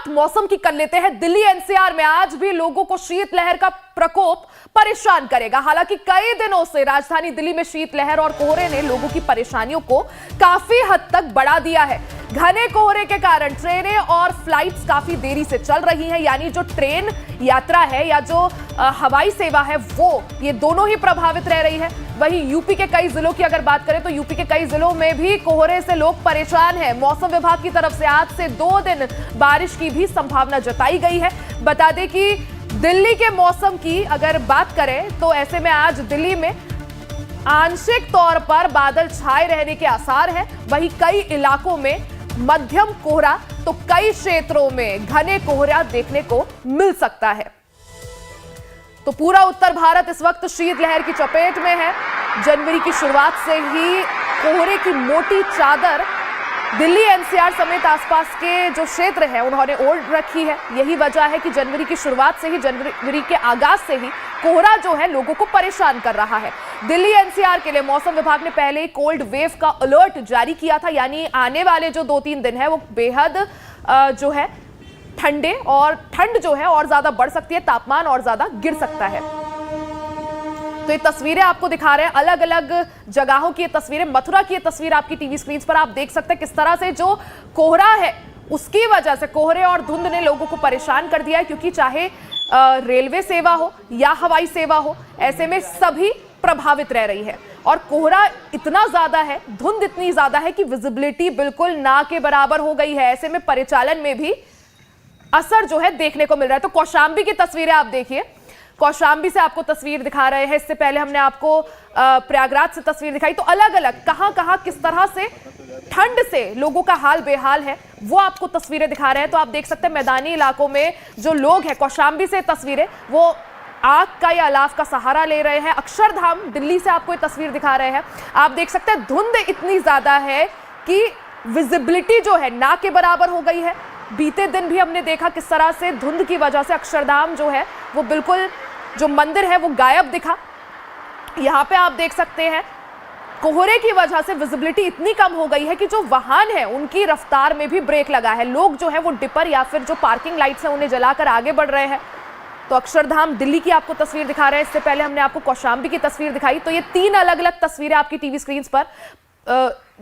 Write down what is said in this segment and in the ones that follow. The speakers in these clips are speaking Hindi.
मौसम की कर लेते हैं। दिल्ली एनसीआर में आज भी लोगों को शीतलहर का प्रकोप परेशान करेगा। हालांकि कई दिनों से राजधानी दिल्ली में शीतलहर और कोहरे ने लोगों की परेशानियों को काफी हद तक बढ़ा दिया है। घने कोहरे के कारण ट्रेनें और फ्लाइट्स काफी देरी से चल रही हैं, यानी जो ट्रेन यात्रा है या जो हवाई सेवा है वो ये दोनों ही प्रभावित रह रही है। वहीं यूपी के कई जिलों की अगर बात करें तो यूपी के कई जिलों में भी कोहरे से लोग परेशान हैं। मौसम विभाग की तरफ से आज से 2 दिन बारिश की भी संभावना जताई गई है। बता दें कि दिल्ली के मौसम की अगर बात करें तो ऐसे में आज दिल्ली में आंशिक तौर पर बादल छाए रहने के आसार हैं। वहीं कई इलाकों में मध्यम कोहरा तो कई क्षेत्रों में घने कोहरा देखने को मिल सकता है। तो पूरा उत्तर भारत इस वक्त शीतलहर की चपेट में है। जनवरी की शुरुआत से ही कोहरे की मोटी चादर दिल्ली एनसीआर समेत आसपास के जो क्षेत्र है उन्होंने ओढ़ रखी है। यही वजह है कि जनवरी की शुरुआत से ही, जनवरी के आगाज से ही कोहरा जो है लोगों को परेशान कर रहा है। दिल्ली एनसीआर के लिए मौसम विभाग ने पहले ही कोल्ड वेव का अलर्ट जारी किया था, यानी आने वाले जो 2-3 दिन है वो बेहद जो है ठंडे और ठंड जो है और ज्यादा बढ़ सकती है, तापमान और ज्यादा गिर सकता है। तो ये तस्वीरें आपको दिखा रहे हैं, अलग अलग जगहों की ये तस्वीरें। मथुरा की ये तस्वीर आपकी टीवी स्क्रीन पर आप देख सकते हैं किस तरह से जो कोहरा है उसकी वजह से कोहरे और धुंध ने लोगों को परेशान कर दिया है, क्योंकि चाहे रेलवे सेवा हो या हवाई सेवा हो, ऐसे में सभी प्रभावित रह रही है। और कोहरा इतना ज्यादा है, धुंध इतनी ज्यादा है कि विजिबिलिटी बिल्कुल ना के बराबर हो गई है। ऐसे में परिचालन में भी असर जो है देखने को मिल रहा है। तो कौशांबी की तस्वीरें आप देखिए, कौशांबी से आपको तस्वीर दिखा रहे हैं। इससे पहले हमने आपको प्रयागराज से तस्वीर दिखाई। तो अलग अलग कहां किस तरह से ठंड से लोगों का हाल बेहाल है वो आपको तस्वीरें दिखा रहे हैं। तो आप देख सकते हैं मैदानी इलाकों में जो लोग हैं, कौशांबी से तस्वीरें, वो आग का या अलाव का सहारा ले रहे हैं। अक्षरधाम दिल्ली से आपको ये तस्वीर दिखा रहे हैं। आप देख सकते हैं धुंध इतनी ज्यादा है कि विजिबिलिटी जो है ना के बराबर हो गई है। बीते दिन भी हमने देखा किस तरह से धुंध की वजह से अक्षरधाम जो है वो बिल्कुल, जो मंदिर है वो गायब दिखा। यहां पे आप देख सकते हैं कोहरे की वजह से विजिबिलिटी इतनी कम हो गई है कि जो वाहन है उनकी रफ्तार में भी ब्रेक लगा है। लोग जो है वो डिपर या फिर जो पार्किंग लाइट्स है उन्हें जलाकर आगे बढ़ रहे हैं। तो अक्षरधाम दिल्ली की आपको तस्वीर दिखा रहे हैं। इससे पहले हमने आपको कौशांबी की तस्वीर दिखाई। तो ये 3 अलग अलग तस्वीरें आपकी टीवी स्क्रीन पर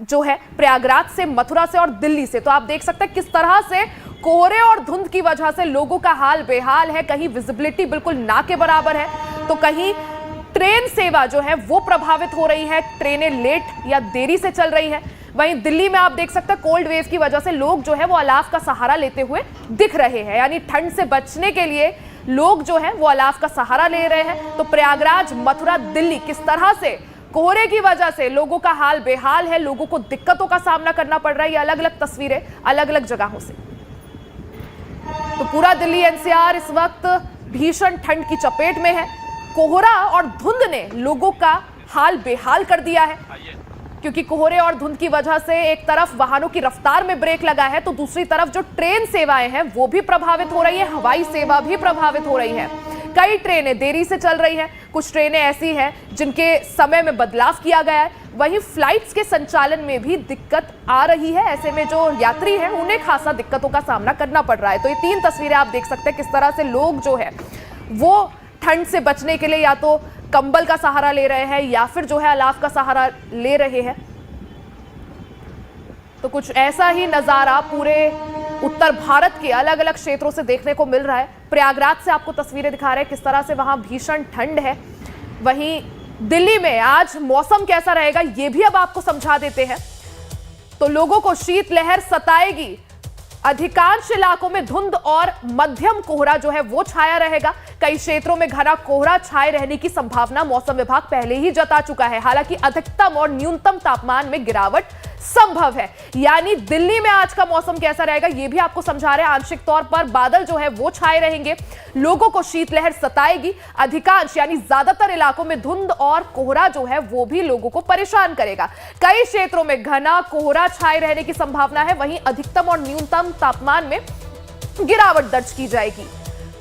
जो है प्रयागराज से, मथुरा से और दिल्ली से। तो आप देख सकते हैं किस तरह से कोहरे और धुंध की वजह से लोगों का हाल बेहाल है। कहीं विजिबिलिटी बिल्कुल ना के बराबर है, तो कहीं ट्रेन सेवा जो है वो प्रभावित हो रही है, ट्रेनें लेट या देरी से चल रही है। वहीं दिल्ली में आप देख सकते हैं कोल्ड वेव की वजह से लोग जो है वो अलाव का सहारा लेते हुए दिख रहे हैं, यानी ठंड से बचने के लिए लोग जो है वो अलाव का सहारा ले रहे हैं। तो प्रयागराज, मथुरा, दिल्ली, किस तरह से कोहरे की वजह से लोगों का हाल बेहाल है, लोगों को दिक्कतों का सामना करना पड़ रहा है। ये अलग अलग तस्वीरें अलग अलग जगहों से। तो पूरा दिल्ली एनसीआर इस वक्त भीषण ठंड की चपेट में है। कोहरा और धुंध ने लोगों का हाल बेहाल कर दिया है, क्योंकि कोहरे और धुंध की वजह से एक तरफ वाहनों की रफ्तार में ब्रेक लगा है, तो दूसरी तरफ जो ट्रेन सेवाएं हैं वो भी प्रभावित हो रही है, हवाई सेवा भी प्रभावित हो रही है। कई ट्रेनें देरी से चल रही हैं, कुछ ट्रेनें ऐसी हैं जिनके समय में बदलाव किया गया है। वहीं फ्लाइट्स के संचालन में भी दिक्कत आ रही है। ऐसे में जो यात्री हैं उन्हें खासा दिक्कतों का सामना करना पड़ रहा है। तो ये 3 तस्वीरें आप देख सकते हैं किस तरह से लोग जो है वो ठंड से बचने के लिए या तो कंबल का सहारा ले रहे हैं या फिर जो है अलाव का सहारा ले रहे हैं। तो कुछ ऐसा ही नजारा पूरे उत्तर भारत के अलग अलग क्षेत्रों से देखने को मिल रहा है। प्रयागराज से आपको तस्वीरें दिखा रहे हैं किस तरह से वहां भीषण ठंड है। वहीं दिल्ली में आज मौसम कैसा रहेगा ये भी अब आपको समझा देते हैं। तो लोगों को शीतलहर सताएगी। अधिकांश इलाकों में धुंध और मध्यम कोहरा जो है वो छाया रहेगा। कई क्षेत्रों में घना कोहरा छाए रहने की संभावना मौसम विभाग पहले ही जता चुका है। हालांकि अधिकतम और न्यूनतम तापमान में गिरावट संभव है। यानी दिल्ली में आज का मौसम कैसा रहेगा ये भी आपको समझा रहे हैं। आंशिक तौर पर बादल जो है वो छाए रहेंगे, लोगों को शीतलहर सताएगी। अधिकांश यानी ज्यादातर इलाकों में धुंध और कोहरा जो है वो भी लोगों को परेशान करेगा। कई क्षेत्रों में घना कोहरा छाए रहने की संभावना है। वहीं अधिकतम और न्यूनतम तापमान में गिरावट दर्ज की जाएगी।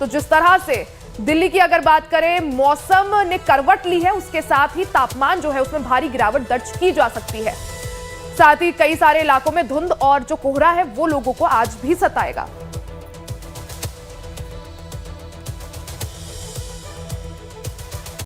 तो जिस तरह से दिल्ली की अगर बात करें, मौसम ने करवट ली है, उसके साथ ही तापमान जो है उसमें भारी गिरावट दर्ज की जा सकती है। साथ ही कई सारे इलाकों में धुंध और जो कोहरा है वो लोगों को आज भी सताएगा।